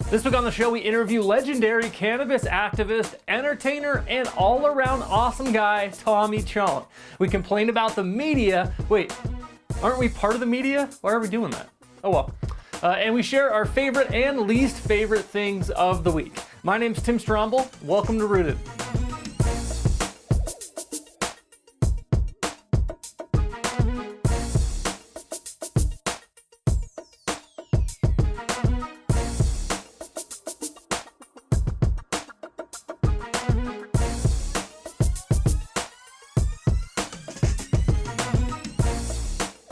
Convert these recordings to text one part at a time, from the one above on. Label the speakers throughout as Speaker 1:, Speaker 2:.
Speaker 1: This week on the show, we interview legendary cannabis activist, entertainer, and all-around awesome guy, Tommy Chong. We complain about the media. Wait, aren't we part of the media? Why are we doing that? Oh well. And we share our favorite and least favorite things of the week. My name's Tim Stromble. Welcome to Rooted.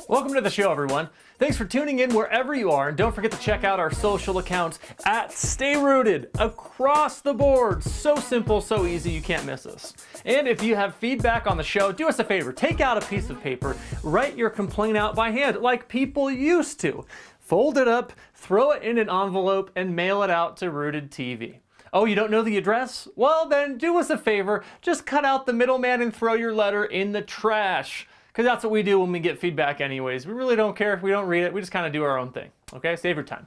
Speaker 1: Welcome to the show, everyone. Thanks for tuning in wherever you are, and don't forget to check out our social accounts at Stay Rooted across the board. So simple, so easy, you can't miss us. And if you have feedback on the show, do us a favor. Take out a piece of paper, write your complaint out by hand like people used to. Fold it up, throw it in an envelope, and mail it out to RootdTV. Oh, you don't know the address? Well, then do us a favor. Just cut out the middleman and throw your letter in the trash. Because that's what we do when we get feedback anyways. We really don't care if we don't read it. We just kind of do our own thing. Okay, save your time.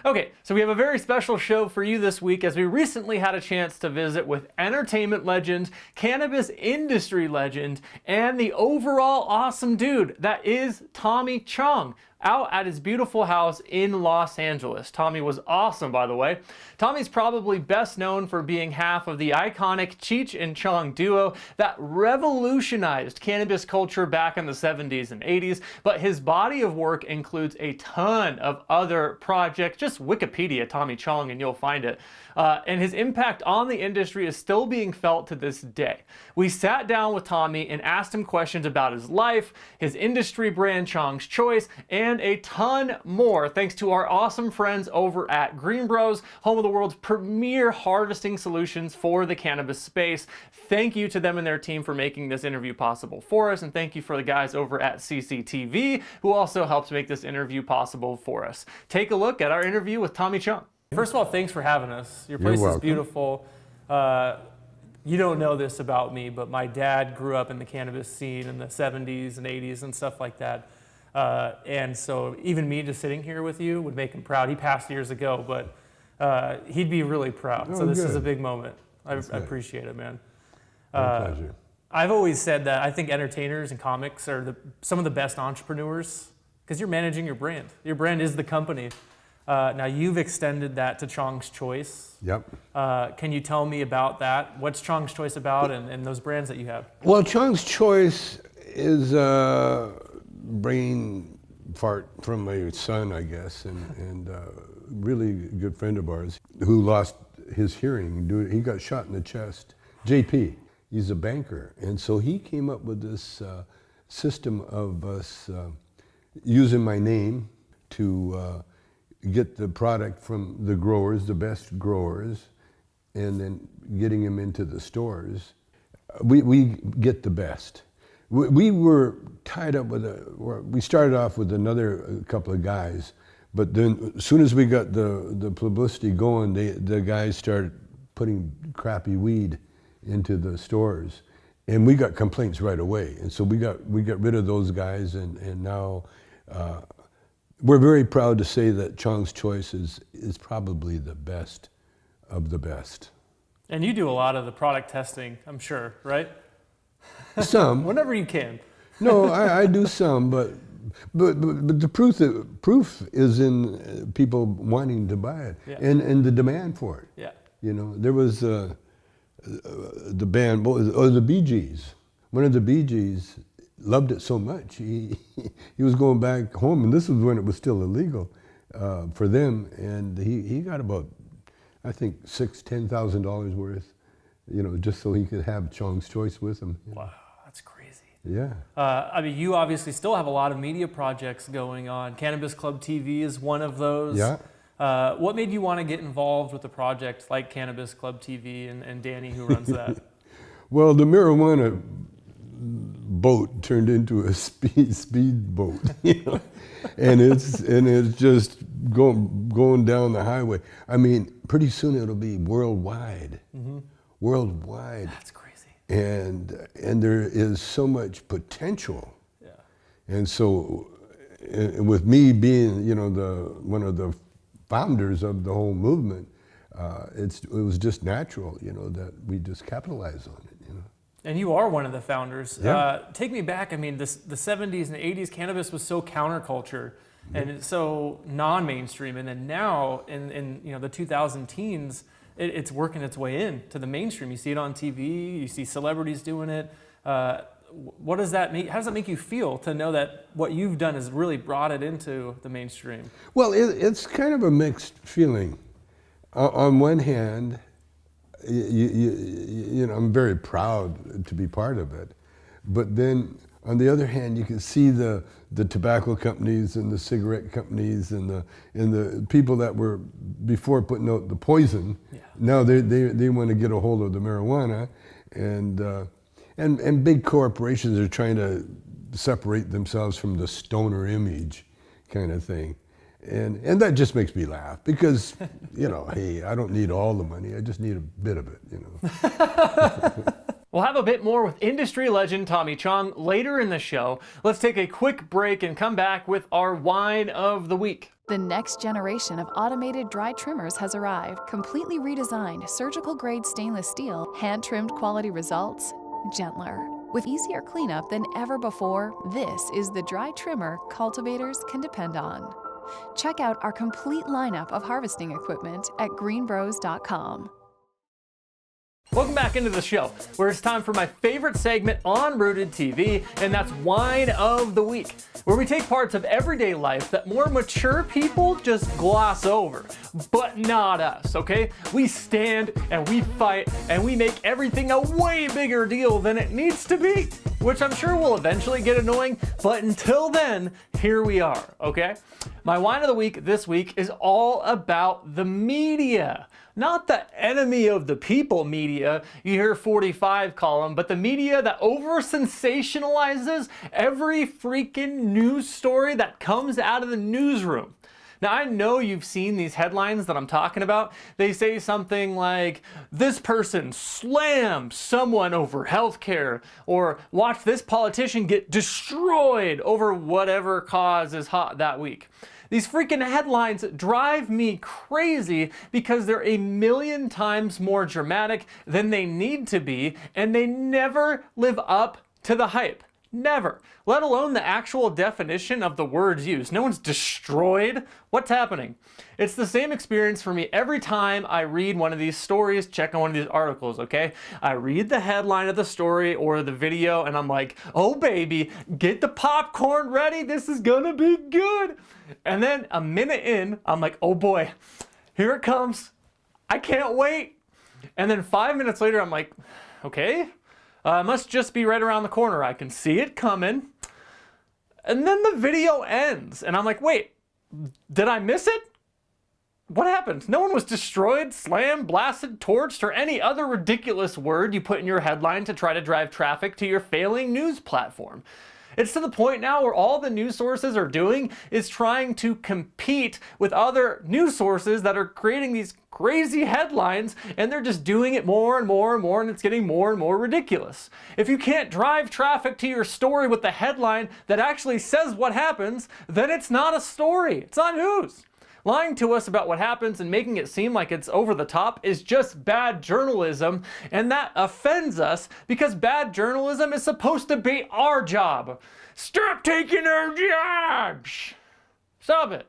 Speaker 1: Okay, so we have a very special show for you this week as we recently had a chance to visit with entertainment legend, cannabis industry legend, and the overall awesome dude that is Tommy Chong, out at his beautiful house in Los Angeles. Tommy was awesome, by the way. Tommy's probably best known for being half of the iconic Cheech and Chong duo that revolutionized cannabis culture back in the 70s and 80s, but his body of work includes a ton of other projects. Just Wikipedia Tommy Chong and you'll find it. And his impact on the industry is still being felt to this day. We sat down with Tommy and asked him questions about his life, his industry brand Chong's Choice, and a ton more thanks to our awesome friends over at Green Bros, home of the world's premier harvesting solutions for the cannabis space. Thank you to them and their team for making this interview possible for us, and thank you for the guys over at CCTV who also helped make this interview possible for us. Take a look at our interview with Tommy Chong. First of all, thanks for having us. Your place is beautiful. You don't know this about me, but my dad grew up in the cannabis scene in the 70s and 80s and stuff like that. And so even me just sitting here with you would make him proud. He passed years ago, but he'd be really proud.
Speaker 2: Oh,
Speaker 1: so this
Speaker 2: good.
Speaker 1: is a big moment. I appreciate it, man.
Speaker 2: My pleasure.
Speaker 1: I've always said that I think entertainers and comics are some of the best entrepreneurs because you're managing your brand. Your brand is the company. Now you've extended that to Chong's Choice.
Speaker 2: Yep.
Speaker 1: Can you tell me about that? What's Chong's Choice about and those brands that you have?
Speaker 2: Well, Chong's Choice is a brain fart from my son, I guess, and really good friend of ours who lost his hearing. He got shot in the chest. JP, he's a banker. And so he came up with this system of us using my name to get the product from the growers, the best growers, and then getting them into the stores. We get the best. We were tied up with we started off with another couple of guys, but then as soon as we got the publicity going, the guys started putting crappy weed into the stores, and we got complaints right away. And so we got rid of those guys, and now we're very proud to say that Chong's Choice is probably the best of the best.
Speaker 1: And you do a lot of the product testing, I'm sure, right?
Speaker 2: Some.
Speaker 1: Whenever you can.
Speaker 2: No, I do some, but the proof is in people wanting to buy it,
Speaker 1: yeah.
Speaker 2: and the demand for it.
Speaker 1: Yeah.
Speaker 2: You know, there was the band, the Bee Gees. One of the Bee Gees loved it so much, he was going back home, and this was when it was still illegal for them, and he got about, I think, $10,000 worth, you know, just so he could have Chong's Choice with him.
Speaker 1: Wow, that's crazy.
Speaker 2: Yeah.
Speaker 1: I mean, you obviously still have a lot of media projects going on. Cannabis Club TV is one of those.
Speaker 2: Yeah.
Speaker 1: What made you want to get involved with a project like Cannabis Club TV and Danny, who runs that?
Speaker 2: Well, the marijuana boat turned into a speed boat, you know? and it's just going down the highway. I mean, pretty soon it'll be worldwide. Mm-hmm. Worldwide.
Speaker 1: That's crazy.
Speaker 2: And there is so much potential. Yeah. And so, and with me being, you know, one of the founders of the whole movement, it was just natural, you know, that we just capitalize on it, you know.
Speaker 1: And you are one of the founders.
Speaker 2: Yeah.
Speaker 1: Take me back. I mean, the 70s and 80s, cannabis was so counterculture and it's so non-mainstream. And then now in you know, the 2000 teens, it's working its way in to the mainstream. You see it on TV, you see celebrities doing it. What does that make? How does that make you feel to know that what you've done has really brought it into the mainstream?
Speaker 2: Well, it's kind of a mixed feeling. On one hand, you know, I'm very proud to be part of it, but then on the other hand, you can see the tobacco companies and the cigarette companies and the people that were before putting out the poison. Yeah. Now they want to get a hold of the marijuana, and big corporations are trying to separate themselves from the stoner image, kind of thing. And that just makes me laugh because, you know, hey, I don't need all the money. I just need a bit of it, you know.
Speaker 1: We'll have a bit more with industry legend Tommy Chong later in the show. Let's take a quick break and come back with our Whine of the Week.
Speaker 3: The next generation of automated dry trimmers has arrived. Completely redesigned, surgical-grade stainless steel, hand-trimmed quality results, gentler. With easier cleanup than ever before, this is the dry trimmer cultivators can depend on. Check out our complete lineup of harvesting equipment at greenbros.com.
Speaker 1: Welcome back into the show, where it's time for my favorite segment on RootdTV, and that's Whine of the Week, where we take parts of everyday life that more mature people just gloss over, but not us, okay? We stand and we fight and we make everything a way bigger deal than it needs to be, which I'm sure will eventually get annoying, but until then, here we are, okay? My Whine of the Week this week is all about the media. Not the enemy of the people media you hear 45 call them, but the media that over-sensationalizes every freaking news story that comes out of the newsroom. Now, I know you've seen these headlines that I'm talking about. They say something like, this person slammed someone over healthcare, or watch this politician get destroyed over whatever cause is hot that week. These freaking headlines drive me crazy because they're a million times more dramatic than they need to be, and they never live up to the hype. Never. Let alone the actual definition of the words used. No one's destroyed. What's happening? It's the same experience for me every time I read one of these stories, check on one of these articles, okay? I read the headline of the story or the video and I'm like, oh baby, get the popcorn ready. This is gonna be good. And then a minute in, I'm like, oh boy, here it comes. I can't wait. And then 5 minutes later, I'm like, okay. It must just be right around the corner. I can see it coming. And then the video ends. And I'm like, wait, did I miss it? What happened? No one was destroyed, slammed, blasted, torched, or any other ridiculous word you put in your headline to try to drive traffic to your failing news platform. It's to the point now where all the news sources are doing is trying to compete with other news sources that are creating these crazy headlines, and they're just doing it more and more and more, and it's getting more and more ridiculous. If you can't drive traffic to your story with the headline that actually says what happens, then it's not a story. It's not news. Lying to us about what happens and making it seem like it's over the top is just bad journalism, and that offends us because bad journalism is supposed to be our job. Stop taking our jobs! Stop it.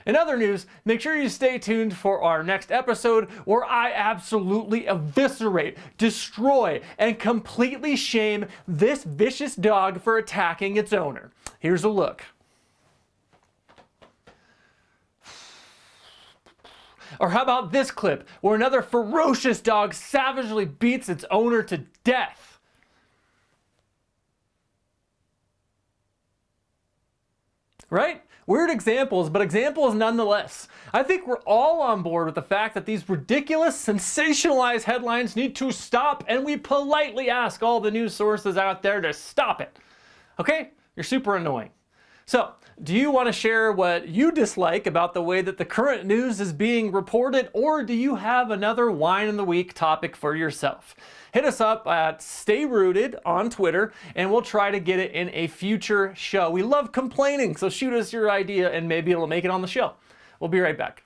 Speaker 1: In other news, make sure you stay tuned for our next episode where I absolutely eviscerate, destroy, and completely shame this vicious dog for attacking its owner. Here's a look. Or how about this clip where another ferocious dog savagely beats its owner to death? Right? Weird examples, but examples nonetheless. I think we're all on board with the fact that these ridiculous, sensationalized headlines need to stop, and we politely ask all the news sources out there to stop it. Okay? You're super annoying. So, do you want to share what you dislike about the way that the current news is being reported, or do you have another Whine in the Week topic for yourself? Hit us up at Stay Rooted on Twitter, and we'll try to get it in a future show. We love complaining, so shoot us your idea, and maybe it'll make it on the show. We'll be right back.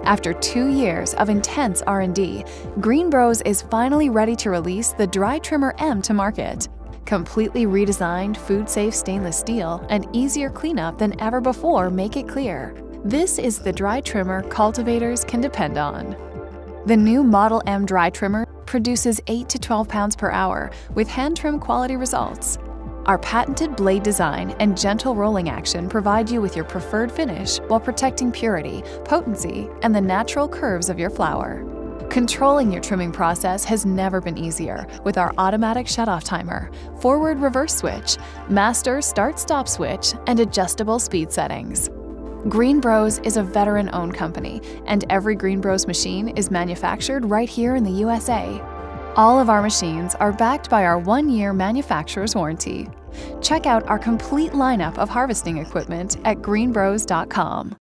Speaker 3: After 2 years of intense R&D, Green Bros is finally ready to release the Dry Trimmer M to market. Completely redesigned food-safe stainless steel and easier cleanup than ever before make it clear. This is the dry trimmer cultivators can depend on. The new Model M dry trimmer produces 8 to 12 pounds per hour with hand-trim quality results. Our patented blade design and gentle rolling action provide you with your preferred finish while protecting purity, potency, and the natural curves of your flower. Controlling your trimming process has never been easier with our automatic shutoff timer, forward reverse switch, master start-stop switch, and adjustable speed settings. Green Bros is a veteran-owned company, and every Green Bros machine is manufactured right here in the USA. All of our machines are backed by our 1-year manufacturer's warranty. Check out our complete lineup of harvesting equipment at greenbros.com.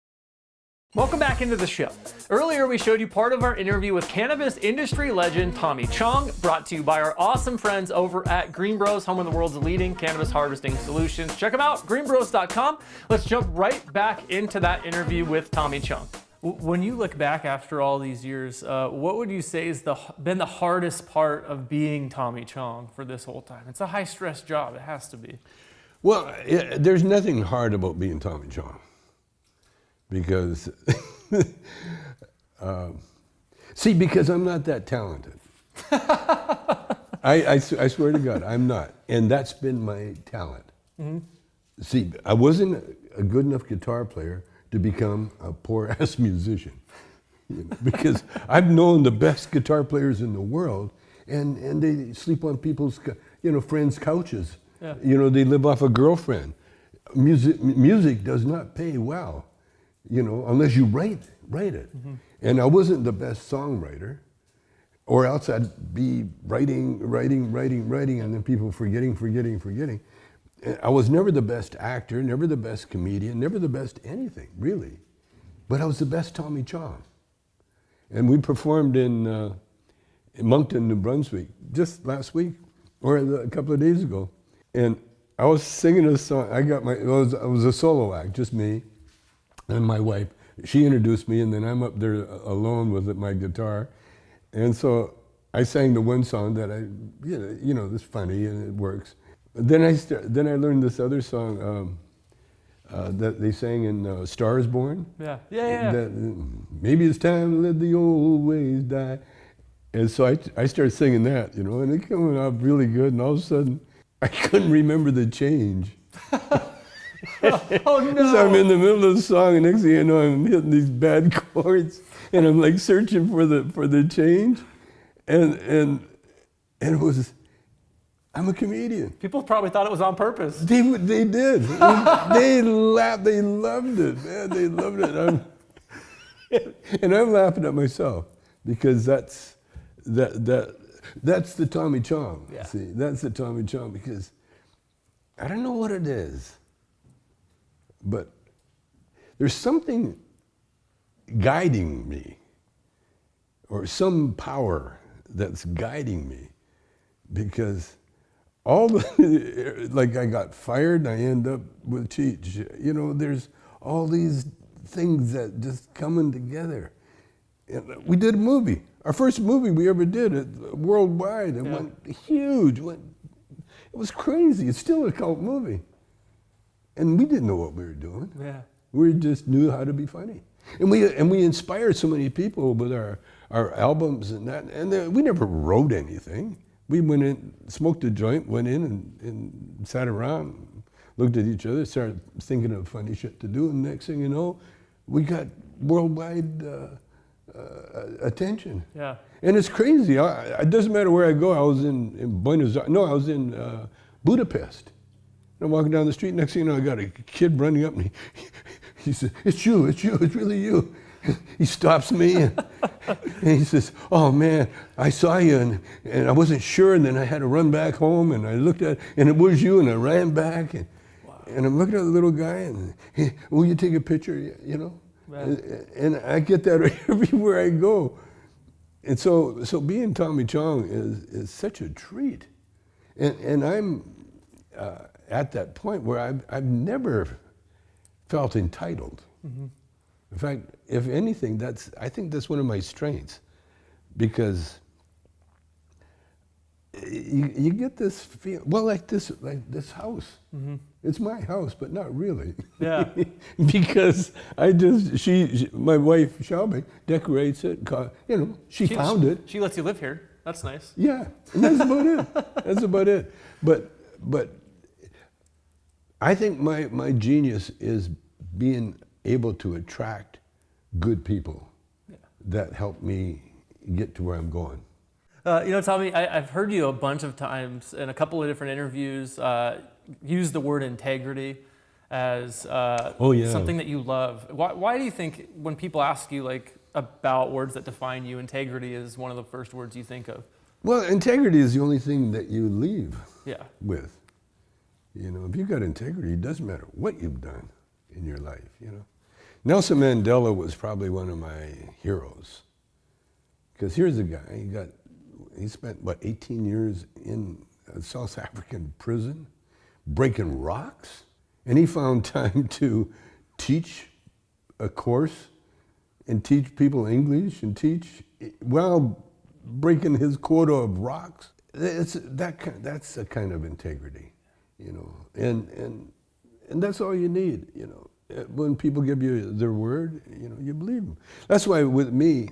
Speaker 1: Welcome back into the show. Earlier, we showed you part of our interview with cannabis industry legend Tommy Chong, brought to you by our awesome friends over at Green Bros, home of the world's leading cannabis harvesting solutions. Check them out, greenbros.com. Let's jump right back into that interview with Tommy Chong. When you look back after all these years, what would you say has been the hardest part of being Tommy Chong for this whole time? It's a high-stress job. It has to be.
Speaker 2: Well, there's nothing hard about being Tommy Chong. Because, because I'm not that talented. I swear to God, I'm not. And that's been my talent. Mm-hmm. See, I wasn't a good enough guitar player to become a poor-ass musician. Because I've known the best guitar players in the world, and they sleep on people's, friends' couches. Yeah. They live off a girlfriend. Music does not pay well. Unless you write it. Mm-hmm. And I wasn't the best songwriter, or else I'd be writing, and then people forgetting. I was never the best actor, never the best comedian, never the best anything, really. But I was the best Tommy Chong. And we performed in Moncton, New Brunswick, just last week, or a couple of days ago. And I was singing a song. It was a solo act, just me and my wife. She introduced me, and then I'm up there alone with my guitar. And so I sang the one song that it's funny and it works. Then I learned this other song that they sang in Stars Born. Yeah. That, maybe it's time to let the old ways die. And so I started singing that, and it came out really good. And all of a sudden, I couldn't remember the change. Oh no! So I'm in the middle of the song, and next thing you know, I'm hitting these bad chords, and I'm like searching for the change, and it was. I'm a comedian.
Speaker 1: People probably thought it was on purpose.
Speaker 2: They did. They laughed. They loved it, man. They loved it. And I'm laughing at myself because that's the Tommy Chong. Yeah. See, that's the Tommy Chong because I don't know what it is, but there's something guiding me, or some power that's guiding me, because like I got fired and I end up with Cheech. There's all these things that just coming together. And we did a movie. Our first movie we ever did, worldwide. It went huge. It was crazy. It's still a cult movie. And we didn't know what we were doing. Yeah. We just knew how to be funny. And we inspired so many people with our albums and that. And we never wrote anything. We went in, smoked a joint, went in and sat around, looked at each other, started thinking of funny shit to do, and next thing you know, we got worldwide attention. Yeah. And it's crazy. It doesn't matter where I go. I was in Buenos Aires. No, I was in Budapest. And I'm walking down the street, next thing you know, I got a kid running up and he says, it's you, it's really you. He stops me and he says, oh man, I saw you and I wasn't sure, and then I had to run back home and I looked at it and it was you, and I ran back and I'm looking at the little guy and hey, will you take a picture, And I get that everywhere I go. And so being Tommy Chong is such a treat. And I'm at that point where I've never felt entitled. Mm-hmm. In fact, if anything, I think that's one of my strengths, because you get this feel, well, like this house. Mm-hmm. It's my house, but not really.
Speaker 1: Yeah.
Speaker 2: Because my wife Shelby decorates it. She found it.
Speaker 1: She lets you live here. That's nice.
Speaker 2: Yeah, and that's about it. That's about it. But I think my genius is being able to attract good people that help me get to where I'm going.
Speaker 1: Tommy, I've heard you a bunch of times in a couple of different interviews use the word integrity as something that you love. Why do you think when people ask you about words that define you, integrity is one of the first words you think of?
Speaker 2: Well, integrity is the only thing that you leave with. If you've got integrity, it doesn't matter what you've done in your life. Nelson Mandela was probably one of my heroes, because here's a guy, he spent 18 years in a South African prison breaking rocks, and he found time to teach a course and teach people English and teach while breaking his quota of rocks. That's a kind of integrity, and that's all you need. When people give you their word, you believe them. That's why with me,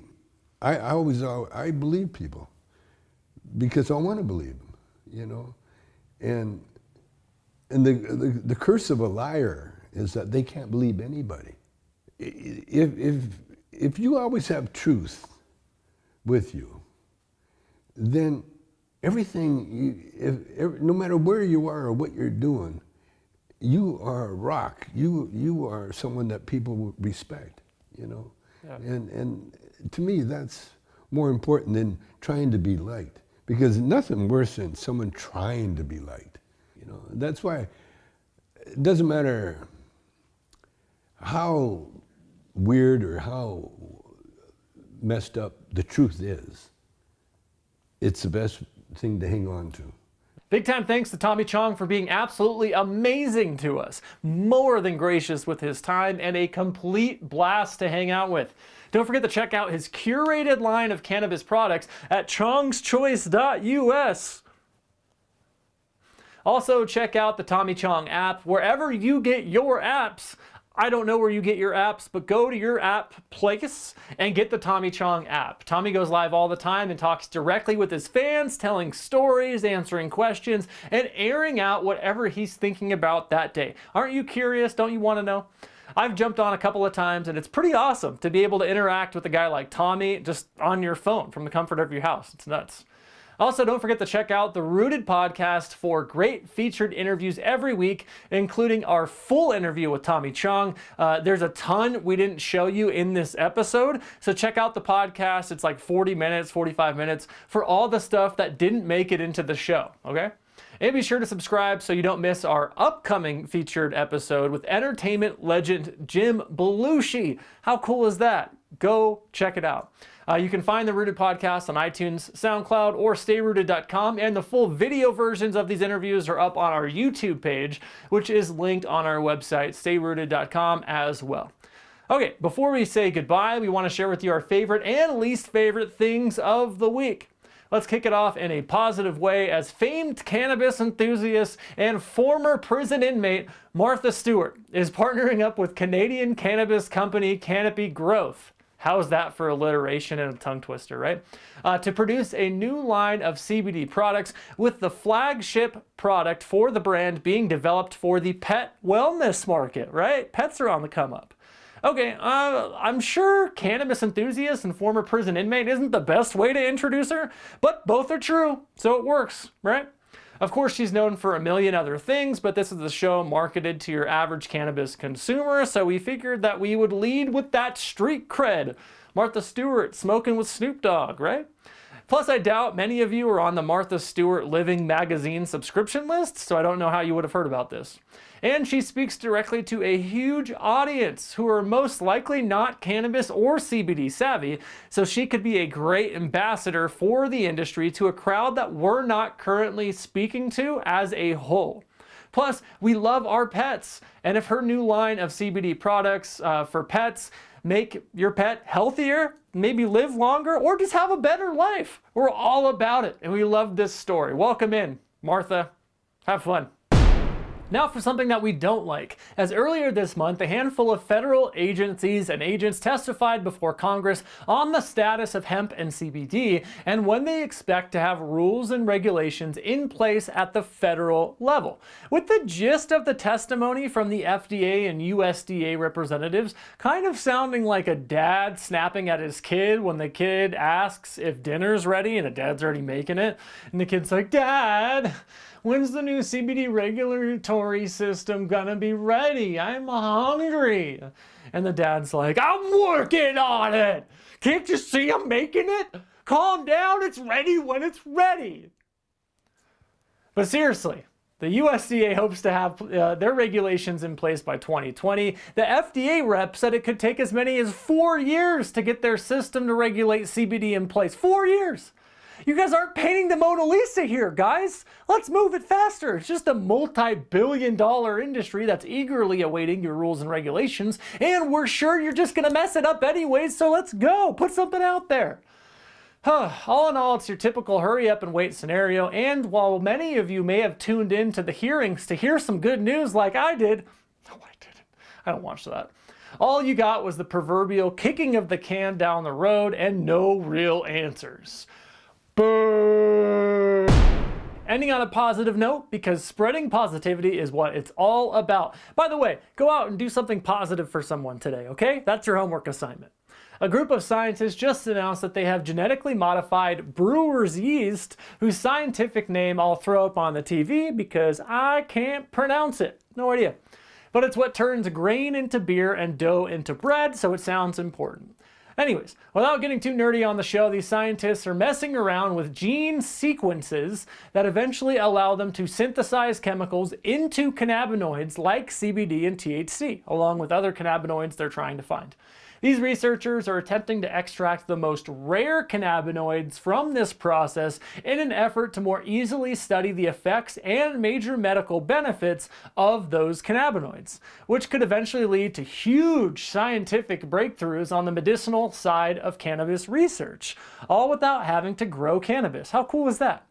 Speaker 2: I believe people, because I want to believe them, and the curse of a liar is that they can't believe anybody. If you always have truth with you, then everything, no matter where you are or what you're doing, you are a rock. You are someone that people will respect, Yeah. And to me, that's more important than trying to be liked, because nothing worse than someone trying to be liked. That's why it doesn't matter how weird or how messed up the truth is. It's the best thing to hang on to.
Speaker 1: Big time thanks to Tommy Chong for being absolutely amazing to us, more than gracious with his time, and a complete blast to hang out with. Don't forget to check out his curated line of cannabis products at chongschoice.us. Also, check out the Tommy Chong app wherever you get your apps. I don't know where you get your apps, but go to your app place and get the Tommy Chong app. Tommy goes live all the time and talks directly with his fans, telling stories, answering questions, and airing out whatever he's thinking about that day. Aren't you curious? Don't you want to know? I've jumped on a couple of times, and it's pretty awesome to be able to interact with a guy like Tommy just on your phone from the comfort of your house. It's nuts. Also, don't forget to check out the Rooted podcast for great featured interviews every week, including our full interview with Tommy Chong. There's a ton we didn't show you in this episode, so check out the podcast. It's like 40 minutes, 45 minutes for all the stuff that didn't make it into the show, okay? And be sure to subscribe so you don't miss our upcoming featured episode with entertainment legend Jim Belushi. How cool is that? Go check it out. You can find the Rooted podcast on iTunes, SoundCloud, or StayRooted.com, and the full video versions of these interviews are up on our YouTube page, which is linked on our website, StayRooted.com, as well. Okay, before we say goodbye, we want to share with you our favorite and least favorite things of the week. Let's kick it off in a positive way as famed cannabis enthusiast and former prison inmate Martha Stewart is partnering up with Canadian cannabis company Canopy Growth. How's that for alliteration and a tongue twister, right? To produce a new line of CBD products, with the flagship product for the brand being developed for the pet wellness market, right? Pets are on the come up. Okay, I'm sure cannabis enthusiast and former prison inmate isn't the best way to introduce her, but both are true, so it works, right? Of course, she's known for a million other things, but this is a show marketed to your average cannabis consumer, so we figured that we would lead with that street cred. Martha Stewart smoking with Snoop Dogg, right? Plus, I doubt many of you are on the Martha Stewart Living magazine subscription list, so I don't know how you would have heard about this. And she speaks directly to a huge audience who are most likely not cannabis or CBD savvy, so she could be a great ambassador for the industry to a crowd that we're not currently speaking to as a whole. Plus, we love our pets, and if her new line of CBD products for pets make your pet healthier, maybe live longer, or just have a better life. We're all about it, and we love this story. Welcome in, Martha. Have fun. Now for something that we don't like. As earlier this month, a handful of federal agencies and agents testified before Congress on the status of hemp and CBD and when they expect to have rules and regulations in place at the federal level. With the gist of the testimony from the FDA and USDA representatives kind of sounding like a dad snapping at his kid when the kid asks if dinner's ready and the dad's already making it. And the kid's like, "Dad, when's the new CBD regulatory system gonna be ready? I'm hungry." And the dad's like, "I'm working on it. Can't you see I'm making it? Calm down, it's ready when it's ready." But seriously, the USDA hopes to have their regulations in place by 2020. The FDA rep said it could take as many as 4 years to get their system to regulate CBD in place. 4 years. You guys aren't painting the Mona Lisa here, guys. Let's move it faster. It's just a multi-billion-dollar industry that's eagerly awaiting your rules and regulations, and we're sure you're just gonna mess it up anyways, so let's go. Put something out there. All in all, it's your typical hurry up and wait scenario, and while many of you may have tuned in to the hearings to hear some good news like I did, no, I didn't. I don't watch that. All you got was the proverbial kicking of the can down the road and no real answers. Boo! Ending on a positive note, because spreading positivity is what it's all about. By the way, go out and do something positive for someone today, okay? That's your homework assignment. A group of scientists just announced that they have genetically modified brewers yeast, whose scientific name I'll throw up on the TV because I can't pronounce it. No idea. But it's what turns grain into beer and dough into bread, so it sounds important. Anyways, without getting too nerdy on the show, these scientists are messing around with gene sequences that eventually allow them to synthesize chemicals into cannabinoids like CBD and THC, along with other cannabinoids they're trying to find. These researchers are attempting to extract the most rare cannabinoids from this process in an effort to more easily study the effects and major medical benefits of those cannabinoids, which could eventually lead to huge scientific breakthroughs on the medicinal side of cannabis research, all without having to grow cannabis. How cool is that?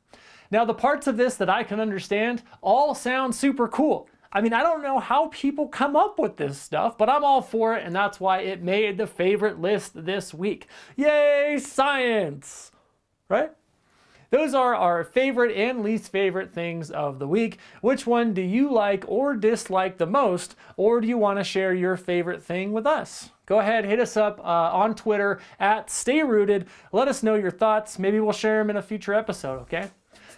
Speaker 1: Now, the parts of this that I can understand all sound super cool. I mean, I don't know how people come up with this stuff, but I'm all for it, and that's why it made the favorite list this week. Yay, science! Right? Those are our favorite and least favorite things of the week. Which one do you like or dislike the most, or do you want to share your favorite thing with us? Go ahead, hit us up on Twitter at StayRooted. Let us know your thoughts. Maybe we'll share them in a future episode, okay?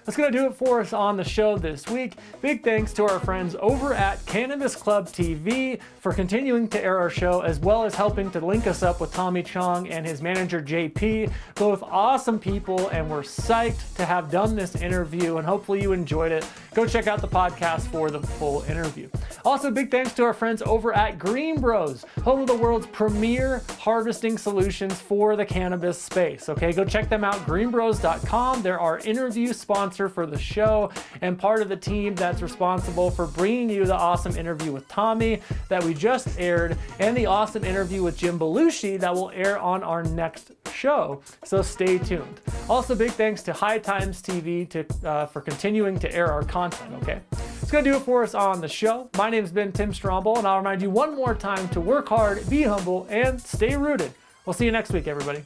Speaker 1: That's going to do it for us on the show this week. Big thanks to our friends over at Cannabis Club TV for continuing to air our show, as well as helping to link us up with Tommy Chong and his manager JP. Both awesome people, and we're psyched to have done this interview, and hopefully you enjoyed it. Go check out the podcast for the full interview. Also, big thanks to our friends over at Green Bros, home of the world's premier harvesting solutions for the cannabis space. Okay, go check them out, greenbros.com. They're our interview sponsor for the show and part of the team that's responsible for bringing you the awesome interview with Tommy that we just aired and the awesome interview with Jim Belushi that will air on our next show. So stay tuned. Also, big thanks to High Times TV for continuing to air our content, okay? It's going to do it for us on the show. My name's been Tim Stromble, and I'll remind you one more time to work hard, be humble, and stay rooted. We'll see you next week, everybody.